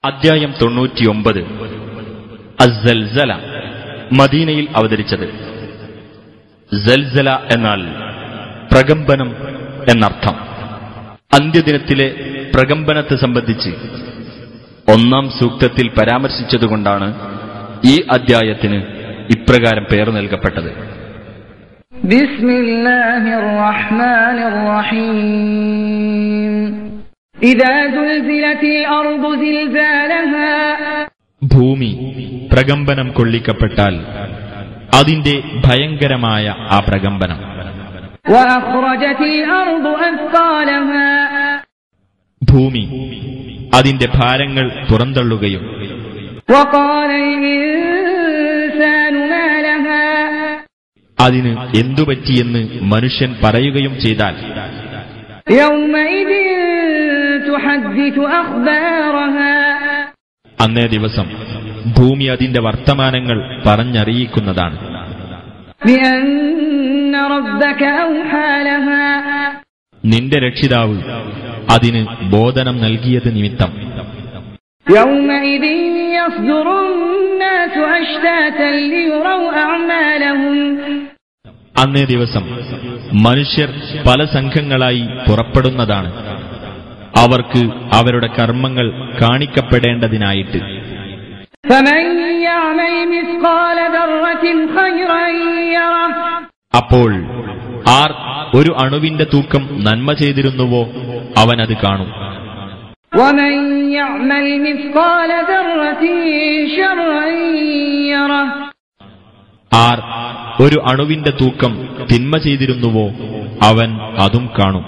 അദ്ധ്യായം 99 അസ്സൽസല മദീനയിൽ അവതരിച്ചത്. സൽസല എന്നാൽ പ്രകമ്പനം എന്നർത്ഥം. അന്ത്യദിനത്തിലെ പ്രകമ്പനത്തെ സംബന്ധിച്ച് 1-ാം സൂക്തത്തിൽ പരാമർശിച്ചതുകൊണ്ടാണ് ഈ അദ്ധ്യായത്തിന് ഇപ്രകാരം പേർ നൽകപ്പെട്ടത്. ബിസ്മില്ലാഹിർ റഹ്മാനിർ റഹീം. ഇദാ സുൽസിലത്തിൽ അർദു സിൽസാലഹാ. ഭൂമി പ്രകമ്പനം കൊള്ളിക്കപ്പെട്ടാൽ അതിന്റെ ഭയങ്കരമായ ആ പ്രകമ്പനം. വഅഖ്റജത്തിൽ അർദു അസ്ഖാലഹാ. ഭൂമി അതിന്റെ ഭാരങ്ങൾ പുറന്തള്ളുകയും വഖാലൽ ഇൻസാനു മാ ലഹാ. അതിന് എന്തുപറ്റിയെന്ന് മനുഷ്യൻ പറയുകയും ചെയ്താൽ യൗമഇദിൻ തുഹദ്ദിഥു അഖ്ബാറഹാ. അന്നേ ദിവസം ഭൂമി അതിന്റെ വർത്തമാനങ്ങൾ പറഞ്ഞറിയിക്കുന്നതാണ്. ബിഅന്ന റബ്ബക ഔഹാ ലഹാ. നിന്റെ രക്ഷിതാവ് അതിന് ബോധനം നൽകിയത് നിമിത്തം. യൗമഇദിൻ യസ്ദുറുന്നാസു അശ്താതൻ ലിയുറൗ അഅമാലഹും. അന്നേ ദിവസം മനുഷ്യർ പല സംഘങ്ങളായി പുറപ്പെടുന്നതാണ്, അവർക്ക് അവരുടെ കർമ്മങ്ങൾ കാണിക്കപ്പെടേണ്ടതിനായിട്ട്. ഫമൻ യഅമൽ മിസ്ഖാല ദർറത്തിൻ ഖൈറൻ യറഹ്. അപ്പോൾ ആർ ഒരു അണുവിന്റെ തൂക്കം നന്മ ചെയ്തിരുന്നുവോ അവനത് കാണും. വമൻ യഅമൽ മിസ്ഖാല ദർറത്തിൻ ശർറൻ യറഹ്. ആർ ഒരു അണുവിന്റെ തൂക്കം തിന്മ ചെയ്തിരുന്നുവോ അവൻ അതും കാണും.